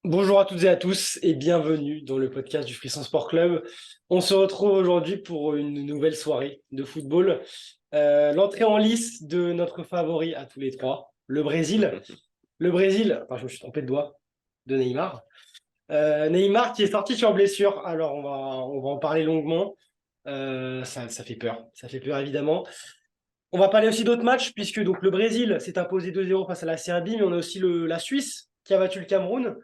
Bonjour à toutes et à tous et bienvenue dans le podcast du Frisson Sport Club. On se retrouve aujourd'hui pour une nouvelle soirée de football. L'entrée en lice de notre favori à tous les trois, le Brésil. Le Brésil, enfin je me suis trompé de doigt, de Neymar. Neymar qui est sorti sur blessure, alors on va en parler longuement. Ça fait peur, ça fait peur évidemment. On va parler aussi d'autres matchs puisque donc le Brésil s'est imposé 2-0 face à la Serbie, mais on a aussi la Suisse qui a battu le Cameroun.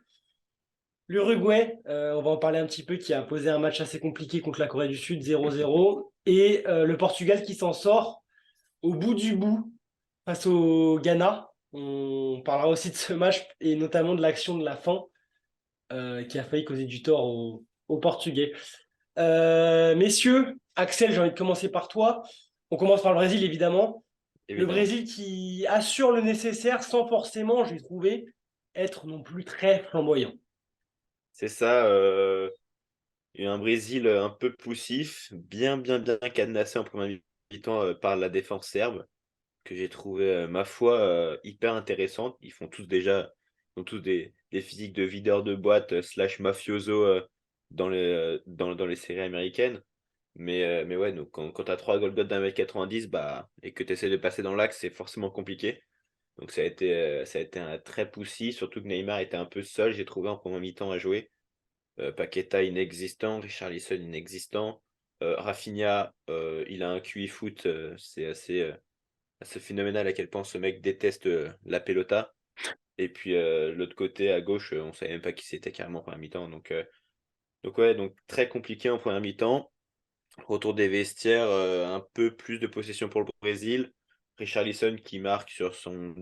L'Uruguay, on va en parler un petit peu, qui a posé un match assez compliqué contre la Corée du Sud, 0-0. Et le Portugal qui s'en sort au bout du bout face au Ghana. On parlera aussi de ce match et notamment de l'action de la fin qui a failli causer du tort aux Portugais. Messieurs, Axel, j'ai envie de commencer par toi. On commence par le Brésil, évidemment. Le Évidemment. Brésil qui assure le nécessaire sans forcément, j'ai trouvé, être non plus très flamboyant. C'est ça, il y a un Brésil un peu poussif, bien cadenassé en première mi-temps par la défense serbe, que j'ai trouvé, ma foi, hyper intéressante. Ils ont tous des physiques de videurs de boîte slash mafioso dans les séries américaines. Mais ouais, donc quand tu as 3 Golgoth d'un mètre 90 bah, et que tu essaies de passer dans l'axe, c'est forcément compliqué. Donc ça a été un très poussif, surtout que Neymar était un peu seul, j'ai trouvé en première mi-temps à jouer. Paqueta inexistant, Richarlison inexistant. Rafinha, il a un QI foot, c'est assez phénoménal à quel point ce mec déteste la pelota. Et puis l'autre côté, à gauche, on savait même pas qui c'était carrément en première mi-temps. Donc ouais, donc très compliqué en première mi-temps. Retour des vestiaires, un peu plus de possession pour le Brésil. Richarlison qui marque sur son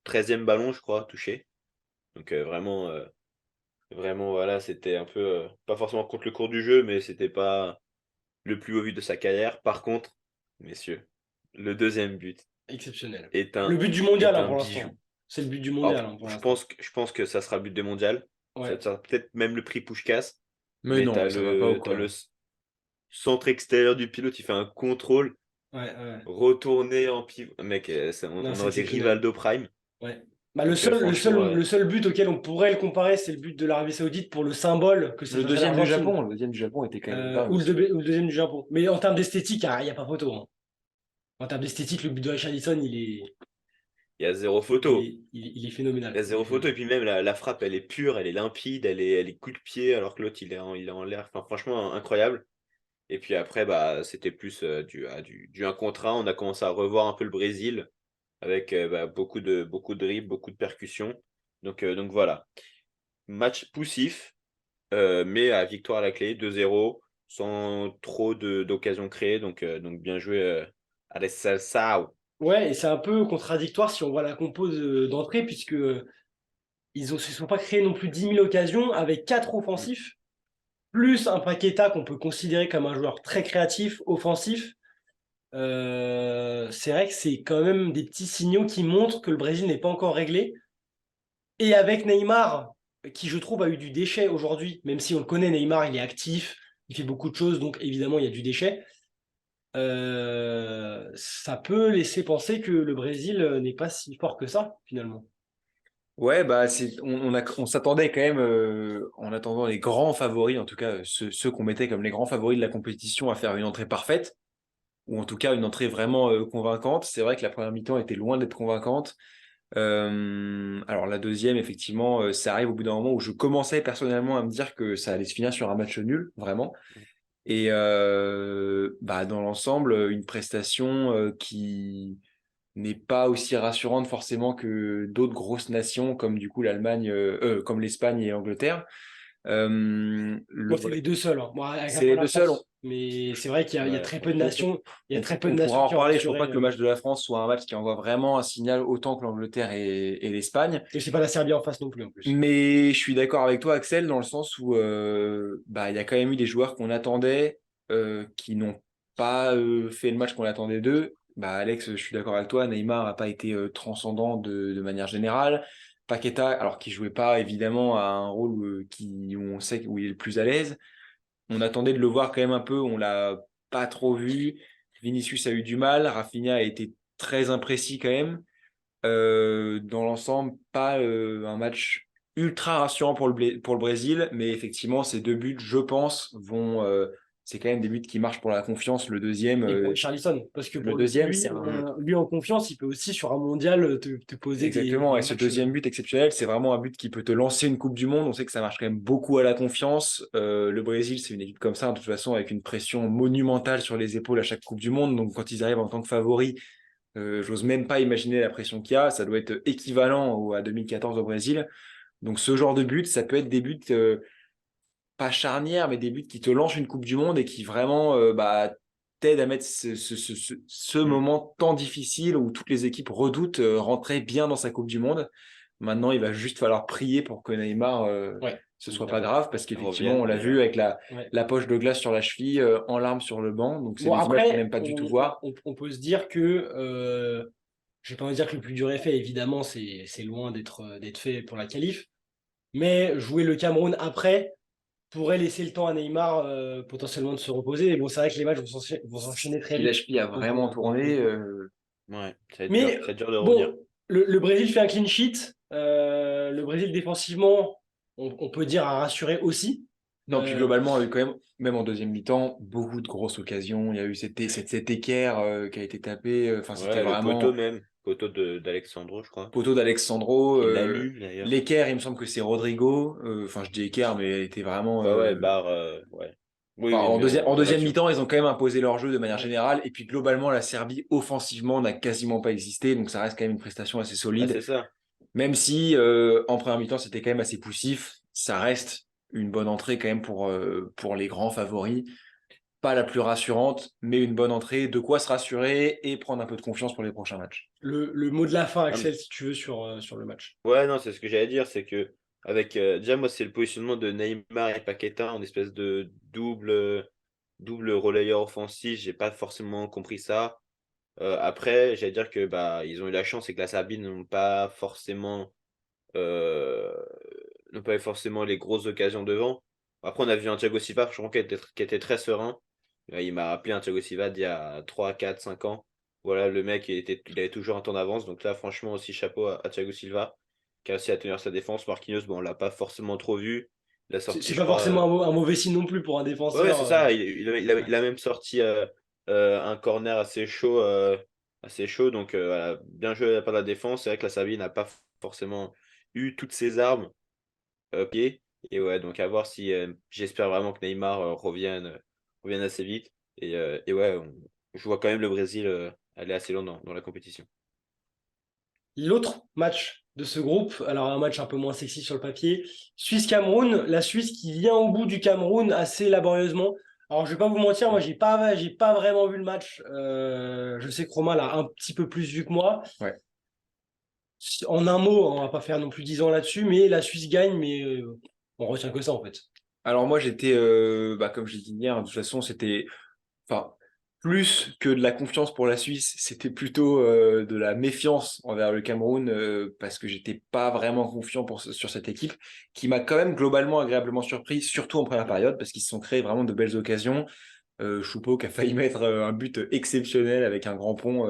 13e ballon, je crois, touché. Donc vraiment, voilà, c'était un peu, pas forcément contre le cours du jeu, mais c'était pas le plus haut but de sa carrière. Par contre, messieurs, le deuxième but Exceptionnel. est Le un, but du mondial est hein, un pour bijou. l'instant. C'est le but du Alors, mondial hein, pour je l'instant. pense, je pense que ça sera le but de mondial. Ça Ouais. sera peut-être même le prix Puskás. Mais Mais non, ça va pas ou t'as le quoi? centre extérieur du pilote, il fait un contrôle, Ouais, ouais. retourné en pivot. Mec, Non, on c'est aurait dit exceptionnel. Rivaldo Prime. Ouais. Bah, le Donc seul, le franchement, seul, le seul but auquel on pourrait le comparer, c'est le but de l'Arabie Saoudite pour le symbole que ça Le cherchait deuxième du l'Argentine. Japon, le deuxième du Japon était quand même dingue Ou aussi. ou le deuxième du Japon. Mais en termes d'esthétique, il n'y a pas photo. Hein. En termes d'esthétique, le but de Richarlison, il y a zéro photo. il est Il y phénoménal. a Il est zéro photo. Et phénoménal. puis même la frappe, elle est pure, elle est limpide, elle est coup de pied, alors que l'autre, il est en l'air. Enfin, franchement, incroyable. Et puis après, bah, c'était plus du 1 contre 1. On a commencé à revoir un peu le Brésil avec bah, beaucoup de dribbles, beaucoup de percussions. Donc voilà. Match poussif, mais à victoire à la clé, 2-0, sans trop d'occasions créées. Donc bien joué à la Seleção. Ouais, et c'est un peu contradictoire si on voit la compose d'entrée, puisque se sont pas créés non plus 10 000 occasions avec 4 offensifs. Plus un Paqueta qu'on peut considérer comme un joueur très créatif, offensif, c'est vrai que c'est quand même des petits signaux qui montrent que le Brésil n'est pas encore réglé. Et avec Neymar, qui je trouve a eu du déchet aujourd'hui, même si on le connaît, Neymar, il est actif, il fait beaucoup de choses, donc évidemment il y a du déchet. Ça peut laisser penser que le Brésil n'est pas si fort que ça, finalement. Ouais, bah on s'attendait quand même, en attendant les grands favoris, en tout cas ceux qu'on mettait comme les grands favoris de la compétition, à faire une entrée parfaite, ou en tout cas une entrée vraiment convaincante. C'est vrai que la première mi-temps était loin d'être convaincante. Alors la deuxième, effectivement, ça arrive au bout d'un moment où je commençais personnellement à me dire que ça allait se finir sur un match nul, vraiment. Et bah, dans l'ensemble, une prestation qui n'est pas aussi rassurante forcément que d'autres grosses nations comme du coup l'Allemagne, comme l'Espagne et l'Angleterre. Moi, c'est les deux seuls. Hein. Bon, avec un C'est peu les la deux seuls. France, mais c'est vrai qu'il y a Ouais, très peu de franchement. nations. Il y a très peu de On pourra nations en qui ont reparler. Je trouve pas rassuré. que le match de la France soit un match qui envoie vraiment un signal autant que l'Angleterre et l'Espagne. Et c'est pas la Serbie en face non plus, en plus. Mais je suis d'accord avec toi, Axel, dans le sens où bah, il y a quand même eu des joueurs qu'on attendait qui n'ont pas fait le match qu'on attendait d'eux. Bah, Alex, je suis d'accord avec toi, Neymar n'a pas été transcendant de manière générale. Paqueta, alors qu'il jouait pas évidemment à un rôle où on sait où il est le plus à l'aise. On attendait de le voir quand même un peu, on l'a pas trop vu. Vinicius a eu du mal, Rafinha a été très imprécis quand même. Dans l'ensemble, pas un match ultra rassurant pour le Brésil, mais effectivement, ces deux buts, je pense, c'est quand même des buts qui marchent pour la confiance. Et pour Richarlison, parce que Le pour le coup, deuxième, c'est un. lui en confiance, il peut aussi sur un mondial te poser Exactement, des et ce matchs. deuxième but exceptionnel, c'est vraiment un but qui peut te lancer une Coupe du Monde. On sait que ça marche quand même beaucoup à la confiance. Le Brésil, c'est une équipe comme ça, de toute façon, avec une pression monumentale sur les épaules à chaque Coupe du Monde. Donc, quand ils arrivent en tant que favoris, j'ose même pas imaginer la pression qu'il y a. Ça doit être équivalent à 2014 au Brésil. Donc, ce genre de but, ça peut être des buts pas charnières, mais des buts qui te lancent une Coupe du Monde et qui vraiment t'aident à mettre ce moment tant difficile où toutes les équipes redoutent rentrer bien dans sa Coupe du Monde. Maintenant, il va juste falloir prier pour que Neymar Ouais, ce soit pas grave, parce Il qu'effectivement, revient on l'a déjà. vu avec ouais. la poche de glace sur la cheville, en larmes sur le banc. Donc, c'est Bon, des images qu'on après, n'aime pas du tout voir. on peut se dire que, je vais pas envie de dire que le plus dur est fait, évidemment, c'est loin d'être fait pour la qualif, mais jouer le Cameroun après pourrait laisser le temps à Neymar potentiellement de se reposer. Et bon, c'est vrai que les matchs vont s'enchaîner très Si la vite. cheville a Donc, vraiment tourné, Ouais, ça va être dur. mais Ça va être dur de revenir. bon, le Brésil fait un clean sheet. Le Brésil défensivement, on peut dire a rassuré aussi. non, puis Euh, globalement, il y a eu quand même, même en deuxième mi-temps, beaucoup de grosses occasions. Il y a eu cet équerre qui a été tapé. Enfin, c'était Ouais, le poteau vraiment même. Poteau d'Alexandro, je crois. poteau d'Alexandro. Il l'a lu d'ailleurs. L'équerre, il me semble que c'est Rodrigo. Enfin, je dis équerre, mais elle était vraiment. Ouais, ouais, barre. Ouais. Oui, Enfin, oui, mais en en deuxième action. mi-temps, ils ont quand même imposé leur jeu de manière ouais. générale. Et puis globalement, la Serbie, offensivement, n'a quasiment pas existé. Donc ça reste quand même une prestation assez Bah, solide. c'est ça. Même si en première mi-temps, c'était quand même assez poussif. Ça reste une bonne entrée quand même pour les grands favoris. Pas la plus rassurante, mais une bonne entrée, de quoi se rassurer et prendre un peu de confiance pour les prochains matchs. Le mot de la fin, Ah, mais- Axel, si tu veux, sur le match. Ouais, non, c'est ce que j'allais dire, c'est que avec déjà moi c'est le positionnement de Neymar et Paqueta en espèce de double relayeur offensif, j'ai pas forcément compris ça. Après, j'allais dire que bah ils ont eu la chance et que la Serbie euh, n'ont pas eu forcément les grosses occasions devant. Après, on a vu un Thiago Silva, je crois, qui était très serein. Il m'a rappelé un Thiago Silva d'il y a 3 4 5 ans. Voilà, le mec, il avait toujours un temps d'avance. Donc là, franchement, aussi chapeau à Thiago Silva, qui a réussi à tenir sa défense. Marquinhos, bon, on l'a pas forcément trop vu. Il a C'est sorti, je pas crois. forcément un mauvais signe non plus pour un Ouais, ouais, défenseur. c'est ça. Ouais. Il a même sorti un corner assez chaud. Donc, voilà, bien joué par la défense. C'est vrai que la Serbie n'a pas forcément eu toutes ses armes pied. Et ouais, donc à voir si j'espère vraiment que Neymar revienne assez vite. Et ouais, je vois quand même le Brésil aller assez loin dans la compétition. L'autre match de ce groupe, alors un match un peu moins sexy sur le papier, Suisse-Cameroun, la Suisse qui vient au bout du Cameroun assez laborieusement. Alors je vais pas vous mentir, moi j'ai pas vraiment vu le match. Je sais que Romain l'a un petit peu plus vu que moi. Ouais. En un mot, on va pas faire non plus 10 ans là-dessus, mais la Suisse gagne, mais on retient que ça en fait. Alors moi j'étais, comme je l'ai dit hier, de toute façon c'était, enfin, plus que de la confiance pour la Suisse, c'était plutôt de la méfiance envers le Cameroun, parce que j'étais pas vraiment confiant sur cette équipe, qui m'a quand même globalement agréablement surpris, surtout en première période, parce qu'ils se sont créés vraiment de belles occasions. Choupeau qui a failli mettre un but exceptionnel avec un grand pont,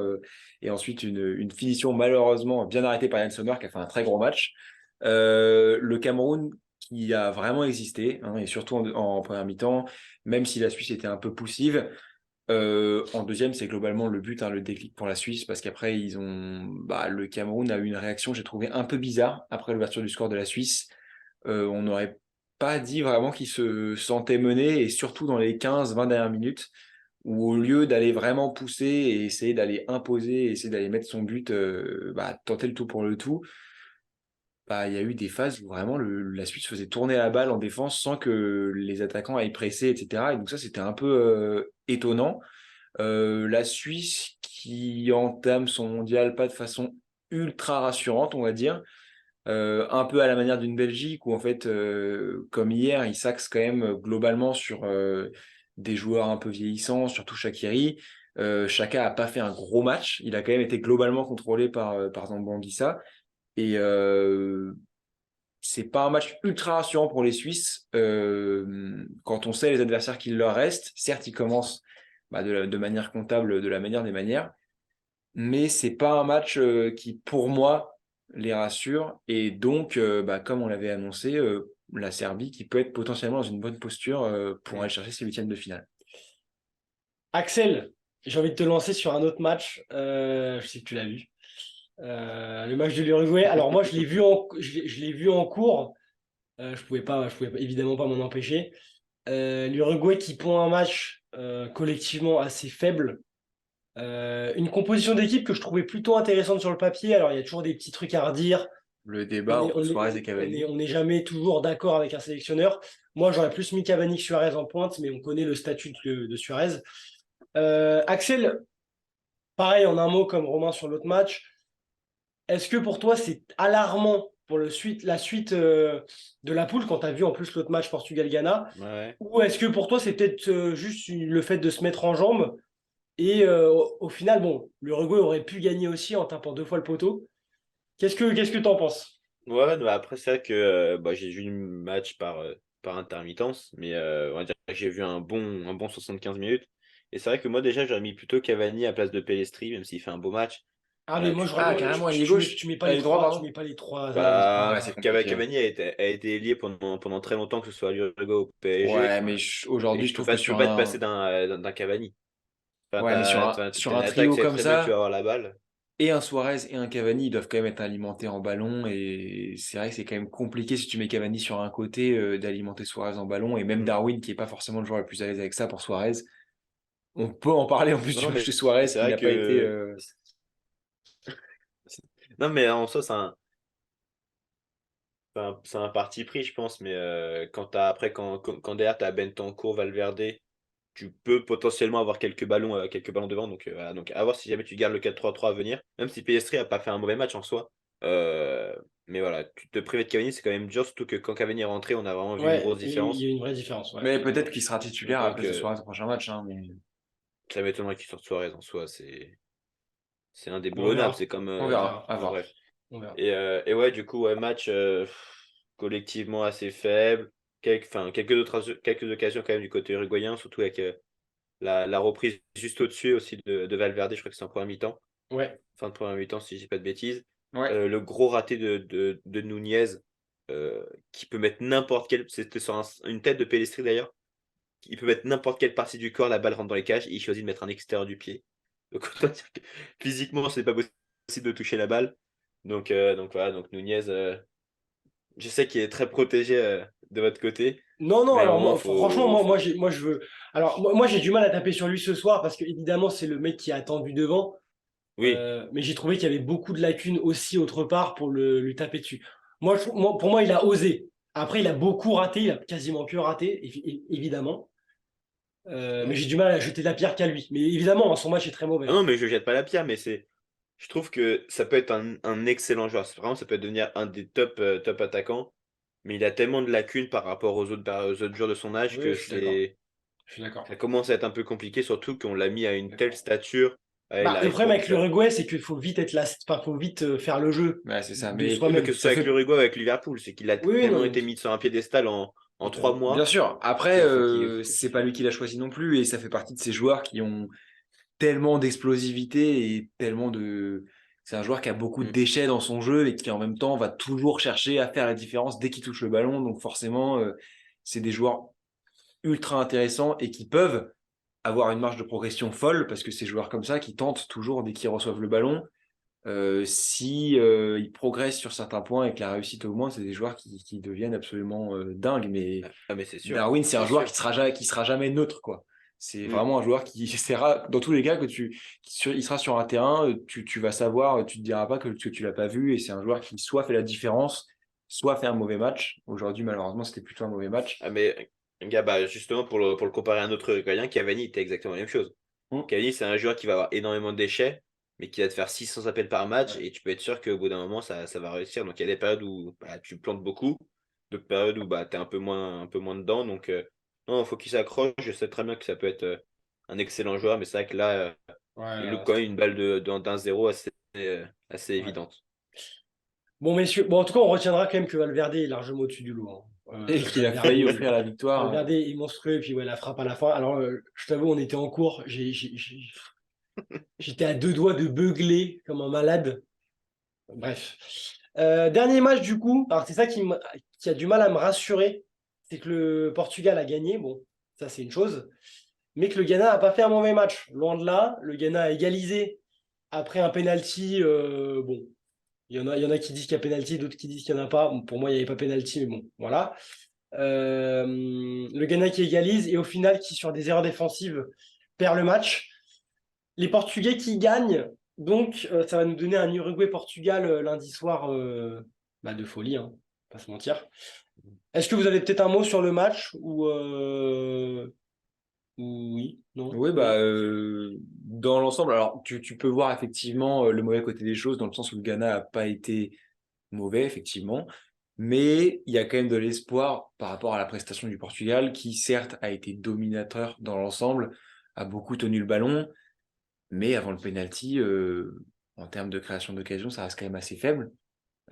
et ensuite une finition malheureusement bien arrêtée par Yann Sommer qui a fait un très gros match. Le Cameroun qui a vraiment existé, hein, et surtout en première mi-temps, même si la Suisse était un peu poussive. En deuxième, c'est globalement le but, hein, le déclic pour la Suisse, parce qu'après, le Cameroun a eu une réaction, j'ai trouvé un peu bizarre après l'ouverture du score de la Suisse. On n'aurait pas dit vraiment qu'ils se sentaient menés, et surtout dans les 15-20 dernières minutes, où au lieu d'aller vraiment pousser et essayer d'aller imposer, essayer d'aller mettre son but, tenter le tout pour le tout, il y a eu des phases où vraiment la Suisse faisait tourner la balle en défense sans que les attaquants aillent presser, etc. Et donc ça, c'était un peu étonnant. La Suisse qui entame son mondial pas de façon ultra rassurante, on va dire. Un peu à la manière d'une Belgique où en fait, comme hier, ils s'axent quand même globalement sur des joueurs un peu vieillissants, surtout Shaqiri. Chaka a pas fait un gros match, il a quand même été globalement contrôlé par Zambo Anguissa. Et c'est pas un match ultra rassurant pour les Suisses. Quand on sait les adversaires qu'il leur reste, certes, ils commencent de manière comptable, de la manière des manières, mais c'est pas un match qui, pour moi, les rassure. Et donc, comme on l'avait annoncé, la Serbie qui peut être potentiellement dans une bonne posture pour aller chercher ses huitièmes de finale. Axel, j'ai envie de te lancer sur un autre match. Je sais que tu l'as vu. Le match de l'Uruguay. Alors moi, je l'ai vu en cours. Je pouvais évidemment pas m'en empêcher. L'Uruguay qui pond un match collectivement assez faible. Une composition d'équipe que je trouvais plutôt intéressante sur le papier. Alors il y a toujours des petits trucs à redire. Le débat entre Suarez et Cavani. On n'est jamais toujours d'accord avec un sélectionneur. Moi, j'aurais plus mis Cavani que Suarez en pointe, mais on connaît le statut de Suarez. Axel, pareil en un mot comme Romain sur l'autre match. Est-ce que pour toi, c'est alarmant pour la suite de la poule, quand tu as vu en plus l'autre match Portugal-Ghana? Ouais. Ou est-ce que pour toi, c'est peut-être juste le fait de se mettre en jambes et au final, bon, l'Uruguay aurait pu gagner aussi en tapant 2 fois le poteau. Qu'est-ce que tu en penses? Ouais, bah après, c'est vrai que j'ai vu le match par intermittence, mais on va dire que j'ai vu un bon 75 minutes. Et c'est vrai que moi, déjà, j'aurais mis plutôt Cavani à place de Pellistri, même s'il fait un beau match. Ah, mais Voilà, moi, carrément, il est gauche. tu mets pas les Droit, trois, pardon. tu mets pas Ouais, c'est compliqué. Cavani a été lié pendant très longtemps, que ce soit à l'Uruguay ou au PSG. Ouais, mais Et aujourd'hui, je trouve que tu peux pas te passer d'un Cavani. Enfin, ouais, mais t'as sur une un attaque, trio c'est comme très bien que tu vas ça, avoir la balle. et un Suarez et un Cavani, ils doivent quand même être alimentés en ballon. Et c'est vrai que c'est quand même compliqué si tu mets Cavani sur un côté d'alimenter Suarez en ballon. Et même Mm. Darwin, qui est pas forcément le joueur le plus à l'aise avec ça pour Suarez. On peut en parler en plus du Non, match mais de Suarez c'est qui vrai n'a pas été. que. Non, mais en soi, c'est un parti pris, je pense. Mais quand derrière, tu as Bentancur, Valverde, tu peux potentiellement avoir quelques ballons devant. Donc, voilà. Donc, à voir si jamais tu gardes le 4-3-3 à venir. Même si PSG a pas fait un mauvais match en soi. Euh, mais voilà, tu te priver de Cavani, c'est quand même dur. Surtout que quand Cavani est rentré, on a vraiment vu une Ouais, grosse il y différence. a une vraie différence. Ouais. Mais peut-être qu'il sera titulaire à la Donc, place de Suarez au prochain match. Hein, mais... ça m'étonnerait qu'il sorte Suarez en soi. C'est Bon, on indéboulonnable. C'est verra. comme. On verra, à Enfin, voir. bref. On verra. Et ouais, du coup, ouais, match collectivement assez faible. Quelques occasions quand même du côté uruguayen, surtout avec la reprise juste au-dessus aussi de Valverde, je crois que c'est en première mi-temps. Ouais. Fin de première mi-temps, si je dis pas de bêtises. Ouais. Le gros raté de Nunez, qui peut mettre n'importe quelle. C'était sur une tête de Pellistri d'ailleurs. Il peut mettre n'importe quelle partie du corps, la balle rentre dans les cages, et il choisit de mettre un extérieur du pied. Donc autant dire que physiquement, c'est pas possible de toucher la balle. Donc voilà, donc Nunez, je sais qu'il est très protégé de votre côté, Non, non, mais à un alors moment, moi, franchement, faut... moi, je veux. Alors, moi, j'ai du mal à taper sur lui ce soir parce que, évidemment, c'est le mec qui a attendu devant. Oui, Mais j'ai trouvé qu'il y avait beaucoup de lacunes aussi autre part pour lui taper dessus. Pour moi, il a osé. Après, il a beaucoup raté, il a quasiment que raté, évidemment. Mais ouais. j'ai du mal à jeter la pierre qu'à lui. Mais évidemment, son match est très mauvais. Ah non, mais je jette pas la pierre, mais je trouve que ça peut être un excellent joueur. Vraiment, ça peut devenir un des top attaquants, mais il a tellement de lacunes par rapport aux autres joueurs de son âge Oui, que je suis d'accord. Je suis d'accord. ça commence à être un peu compliqué, surtout qu'on l'a mis à une telle D'accord. stature. Il Bah, le arrive problème pour avec faire. l'Uruguay, c'est qu'il faut vite enfin, faut vite faire le jeu Ouais, c'est ça. de Mais Oui, mais soi-même. que ce ça soit avec fait l'Uruguay ou avec Liverpool, c'est qu'il a Oui, oui, non, tellement mais été mis sur un piédestal en 3 mois bien sûr. Après, qu'il c'est pas lui qui l'a choisi non plus, et ça fait partie de ces joueurs qui ont tellement d'explosivité et tellement de. C'est un joueur qui a beaucoup de Mm. déchets dans son jeu et qui en même temps va toujours chercher à faire la différence dès qu'il touche le ballon. Donc forcément, c'est des joueurs ultra intéressants et qui peuvent avoir une marge de progression folle parce que ces joueurs comme ça qui tentent toujours dès qu'ils reçoivent le ballon. Si ils progressent sur certains points et que la réussite augmente, c'est des joueurs qui deviennent absolument dingues. Mais Ah, mais c'est sûr, Darwin, c'est un c'est joueur sûr. qui sera jamais neutre, quoi. C'est Mm. vraiment un joueur qui essaiera, dans tous les cas, il sera sur un terrain, tu vas savoir, tu te diras pas que tu l'as pas vu, et c'est un joueur qui soit fait la différence, soit fait un mauvais match. Aujourd'hui, malheureusement, c'était plutôt un mauvais match. Ah, mais gars, bah, justement, pour le comparer à un autre Uruguayen, Cavani était exactement la même chose. Mm. Cavani, c'est un joueur qui va avoir énormément de déchets, mais qui va te faire 600 appels par match, ouais. et tu peux être sûr qu'au bout d'un moment, ça va réussir. Donc il y a des périodes où bah, tu plantes beaucoup, d'autres périodes où bah, tu es un peu moins dedans. Donc non, il faut qu'il s'accroche. Je sais très bien que ça peut être un excellent joueur, mais c'est vrai que là, Ouais, il loupe là, quand même une balle d'un zéro assez ouais. évidente. Bon, messieurs, bon, en tout cas, on retiendra quand même que Valverde est largement au-dessus du lot, hein. Et qu'il a Valverde, failli offrir la victoire. Valverde est monstrueux, et puis ouais, la frappe à la fin. Alors, je t'avoue, on était en cours, j'étais à 2 doigts de beugler comme un malade. Bref. Dernier match, du coup, alors c'est ça qui a du mal à me rassurer, c'est que le Portugal a gagné, bon, ça c'est une chose, mais que le Ghana n'a pas fait un mauvais match. Loin de là, le Ghana a égalisé après un penalty, bon, il y en a qui disent qu'il y a penalty, d'autres qui disent qu'il n'y en a pas. Bon, pour moi, il n'y avait pas penalty, mais bon, voilà. Le Ghana qui égalise et au final qui, sur des erreurs défensives, perd le match. Les Portugais qui gagnent, donc ça va nous donner un Uruguay-Portugal lundi soir de folie, hein, pas se mentir. Est-ce que vous avez peut-être un mot sur le match ou oui, non, Oui, oui. dans l'ensemble, alors tu peux voir effectivement le mauvais côté des choses, dans le sens où le Ghana n'a pas été mauvais, effectivement, mais il y a quand même de l'espoir par rapport à la prestation du Portugal, qui certes a été dominateur dans l'ensemble, a beaucoup tenu le ballon, mais avant le penalty, en termes de création d'occasion, ça reste quand même assez faible.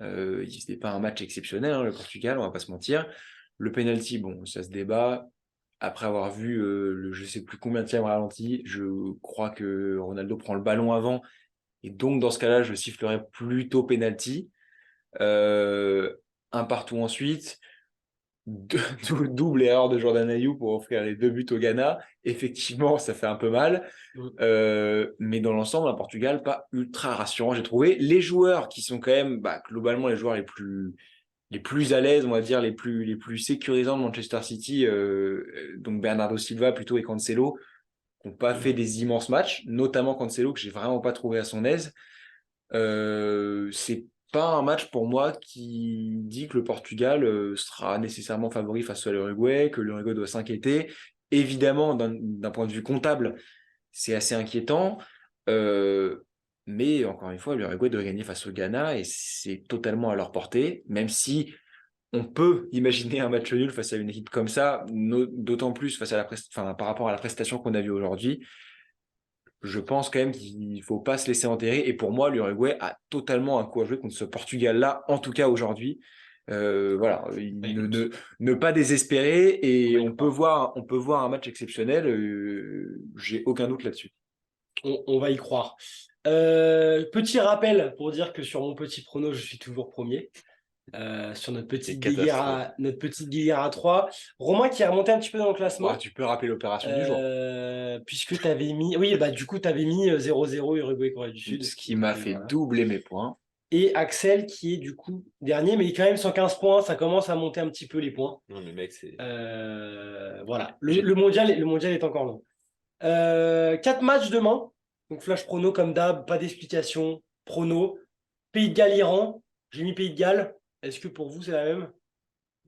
C'était pas un match exceptionnel, hein, le Portugal, on va pas se mentir. Le penalty, bon, ça se débat. Après avoir vu le je sais plus combien de ralenti, je crois que Ronaldo prend le ballon avant. Et donc, dans ce cas-là, je sifflerais plutôt penalty. Un partout ensuite. Double erreur de Jordan Ayew pour offrir les 2 buts au Ghana. Effectivement, ça fait un peu mal. Mais dans l'ensemble, un Portugal pas ultra rassurant, j'ai trouvé. Les joueurs qui sont quand même, globalement, les joueurs les plus à l'aise, on va dire, les plus sécurisants de Manchester City, donc Bernardo Silva plutôt et Cancelo, qui n'ont pas fait des immenses matchs, notamment Cancelo, que j'ai vraiment pas trouvé à son aise. C'est pas un match pour moi qui dit que le Portugal sera nécessairement favori face à l'Uruguay, que l'Uruguay doit s'inquiéter. Évidemment, d'un point de vue comptable, c'est assez inquiétant. Euh, mais encore une fois, l'Uruguay doit gagner face au Ghana et c'est totalement à leur portée, même si on peut imaginer un match nul face à une équipe comme ça, d'autant plus face à par rapport à la prestation qu'on a vue aujourd'hui. Je pense quand même qu'il ne faut pas se laisser enterrer. Et pour moi, l'Uruguay a totalement un coup à jouer contre ce Portugal-là, en tout cas aujourd'hui. Voilà, ne pas désespérer et on peut voir un match exceptionnel. J'ai aucun doute là-dessus. On va y croire. Petit rappel pour dire que sur mon petit prono, je suis toujours premier. Sur C'est catastrophe. notre petite guéguerre à 3. Romain qui est remonté un petit peu dans le classement. Tu peux rappeler l'opération du jour. Puisque tu avais mis. Oui, du coup, tu avais mis 0-0 Uruguay-Corée du Sud. Ce qui m'a fait doubler mes points. Et Axel qui est du coup dernier, mais il est quand même 115 points. Ça commence à monter un petit peu les points. Non, mais mec, c'est. Voilà. Le mondial est encore long. 4 matchs demain. Donc flash prono comme d'hab, pas d'explication. Prono. Pays de Galles, Iran. J'ai mis Pays de Galles. Est-ce que pour vous c'est la même?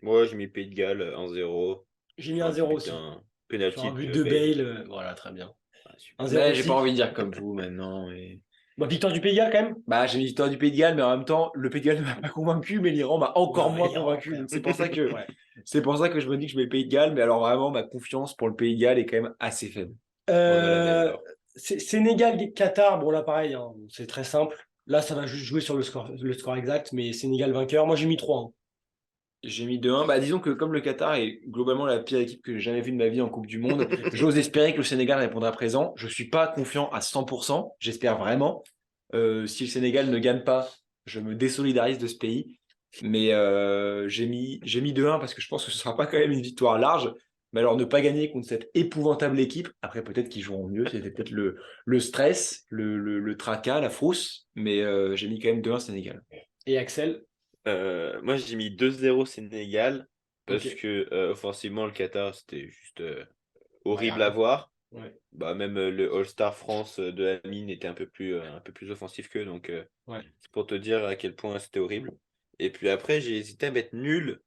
Moi, j'ai mis Pays de Galles 1-0 J'ai mis sur un un 0 but aussi. d'un Sur penalty un but de de Bale. Bale. Voilà, très bien. Ah, super. 1-0 J'ai aussi. pas envie de dire comme vous maintenant. Victoire du Pays de Galles quand même. J'ai mis victoire du Pays de Galles, mais en même temps, le Pays de Galles ne m'a pas convaincu, mais l'Iran m'a encore moins l'Iran, convaincu. frère. Donc c'est pour ça que Ouais. c'est pour ça que je me dis que je mets le Pays de Galles, mais alors vraiment ma confiance pour le Pays de Galles est quand même assez faible. On a la même alors. Sénégal-Qatar, bon là pareil, hein, c'est très simple. Là, ça va juste jouer sur le score exact, mais Sénégal vainqueur. Moi, j'ai mis 3. J'ai mis 2-1. Disons que comme le Qatar est globalement la pire équipe que j'ai jamais vue de ma vie en Coupe du Monde, j'ose espérer que le Sénégal répondra présent. Je suis pas confiant à 100%, j'espère vraiment. Si le Sénégal ne gagne pas, je me désolidarise de ce pays. Mais j'ai mis 2-1 parce que je pense que ce sera pas quand même une victoire large. Mais alors ne pas gagner contre cette épouvantable équipe, après peut-être qu'ils joueront mieux, c'était peut-être le stress, le tracas, la frousse, mais j'ai mis quand même 2-1 Sénégal. Et Axel? Moi, j'ai mis 2-0 Sénégal parce Ok. que offensivement, le Qatar, c'était juste horrible à Regardez. voir. Ouais. Même le All-Star France de Amine était un peu plus offensif qu'eux. Donc, Ouais. c'est pour te dire à quel point c'était horrible. Et puis après, j'ai hésité à mettre nul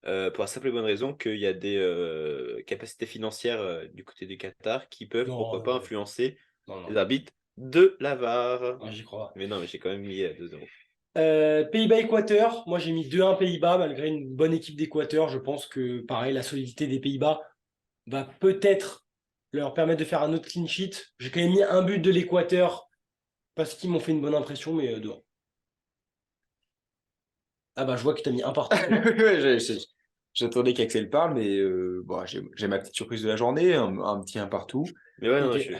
pour la simple et bonne raison qu'il y a des capacités financières du côté du Qatar qui peuvent, pourquoi pas, Non, influencer non, les non. arbitres de la VAR. Non, j'y crois. Mais non, mais j'ai quand même mis 2-0. Pays-Bas-Équateur, moi j'ai mis 2-1 Pays-Bas, malgré une bonne équipe d'Équateur. Je pense que, pareil, la solidité des Pays-Bas va peut-être leur permettre de faire un autre clean sheet. J'ai quand même mis un but de l'Équateur parce qu'ils m'ont fait une bonne impression, mais 2-1. Ah bah je vois que tu as mis un partout. Ouais, j'attendais qu'Axel parle, mais bon, j'ai ma petite surprise de la journée, un petit un partout. Mais ouais, non, Ok.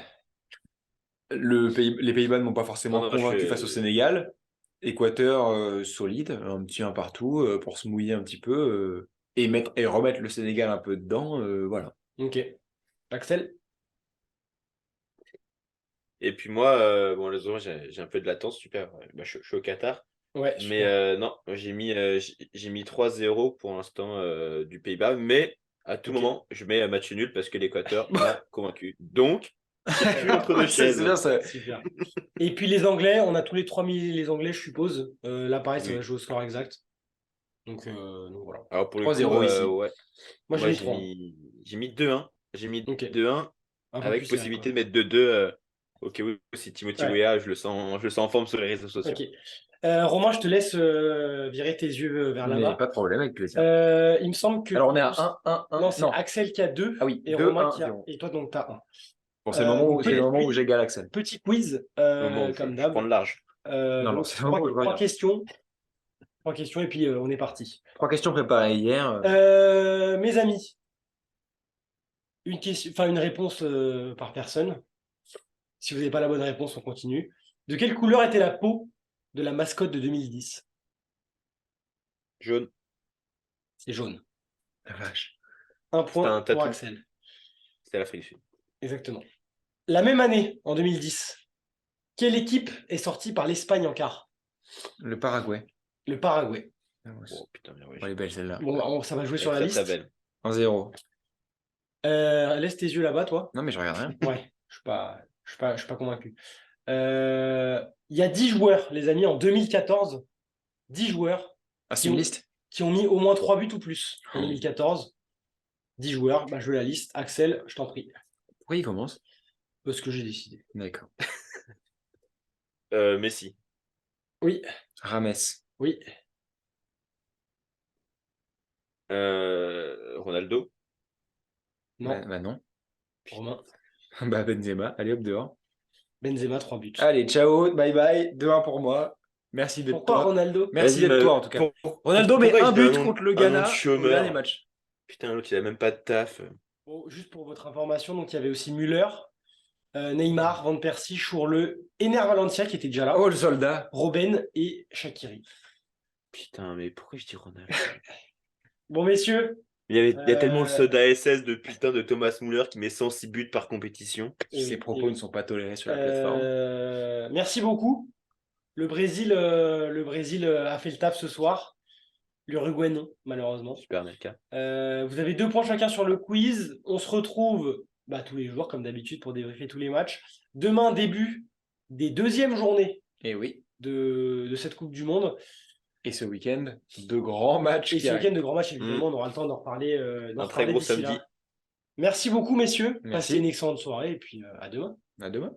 Les Pays-Bas ne m'ont pas forcément non, non, convaincu face au Sénégal. Équateur, solide, un petit un partout pour se mouiller un petit peu et remettre le Sénégal un peu dedans. Voilà. Ok. Axel? Et puis moi, bon, les autres, j'ai un peu de latence, super. Bah, je suis au Qatar. Ouais, Mais super. non, j'ai mis 3-0 pour l'instant du Pays-Bas. Mais à tout Ok. moment, je mets match nul parce que l'Équateur m'a convaincu. Donc, j'ai plus entre deux C'est chaises. bien ça. Super. Et puis les Anglais, on a tous les 3 mis les Anglais, je suppose. Là, pareil, ça va Oui. jouer au score exact. Donc voilà. Alors pour le coup, 3-0 ici. ouais, Moi, j'ai moi mis 3. j'ai mis 2-1. J'ai mis Ok. 2-1 Un peu plus avec serré, possibilité quoi. de mettre 2-2 au cas où si Timothy Ouais. Weah, je le sens en forme sur les réseaux sociaux. Ok. Romain, je te laisse virer tes yeux vers Mais là-bas. pas de problème, avec plaisir. Il me semble que. Alors on est à 1-1-1. Non, c'est Non. Axel qui a 2 Ah oui, et Romain 2-1-0. Et toi, donc, tu as 1. Bon, c'est le moment où Petit, j'égale Axel. petit quiz, Au moment où comme je prends d'hab. le large. Non, non, Donc, c'est le moment où je trois reviens. questions. 3 questions et puis on est parti. 3 questions préparées hier. Mes amis, une question, enfin une réponse par personne. Si vous n'avez pas la bonne réponse, on continue. De quelle couleur était la peau de la mascotte de 2010? Jaune. C'est jaune. La vache. Un C'était point un pour tatou. Axel. C'était l'Afrique du Sud. Exactement. La même année, en 2010, quelle équipe est sortie par l'Espagne en quart? Le Paraguay. Le Paraguay. Ah ouais, Oh putain, bien ouais. elle est belle celle-là. Bon, ça va jouer Elle sur est la très très liste. belle. 1-0. Laisse tes yeux là-bas, toi. Non, mais je regarde rien. Ouais, je suis pas convaincu. Il y a 10 joueurs, les amis, en 2014. 10 joueurs Ah, qui c'est une ont, liste? qui ont mis au moins 3 buts ou plus en Oh. 2014. 10 joueurs, bah, je veux la liste. Axel, je t'en prie. Pourquoi il commence? Parce que j'ai décidé. D'accord. Messi. Oui, Rames. oui. Ronaldo. Non, Bah non. Romain. Bah Benzema. Allez hop dehors. Benzema, 3 buts. Allez, ciao, bye bye. 2-1 pour moi. Merci d'être Pourquoi toi. Ronaldo? Merci Vas-y, d'être toi en tout cas. Ronaldo met pourquoi il un se met but contre le un nom de Ghana au dernier chômeur? match. Putain, l'autre, il a même pas de taf. Bon, juste pour votre information, donc il y avait aussi Müller, Neymar, Van Persie, Chourle, Ener Valencia qui était déjà là, Oh, le soldat. Robben et Shaqiri. Putain, mais pourquoi je dis Ronaldo? Bon, messieurs, Il y a tellement le euh, soda SS de putain de Thomas Müller qui met 106 buts par compétition. et Ces oui, et propos ne oui. sont pas tolérés sur la plateforme. Merci beaucoup. Le Brésil a fait le taf ce soir. L'Uruguay non, malheureusement. Super Naka. Vous avez 2 points chacun sur le quiz. On se retrouve tous les jours, comme d'habitude, pour débriefer tous les matchs. Demain, début des deuxièmes journées Et oui. de cette Coupe du Monde. Et ce week-end, de grands matchs Et qui ce week-end arrivent. de grands matchs, évidemment, on aura le temps d'en reparler, Un très gros d'ici samedi. là. Merci beaucoup, messieurs. Merci. Passez une excellente soirée et puis à demain. À demain.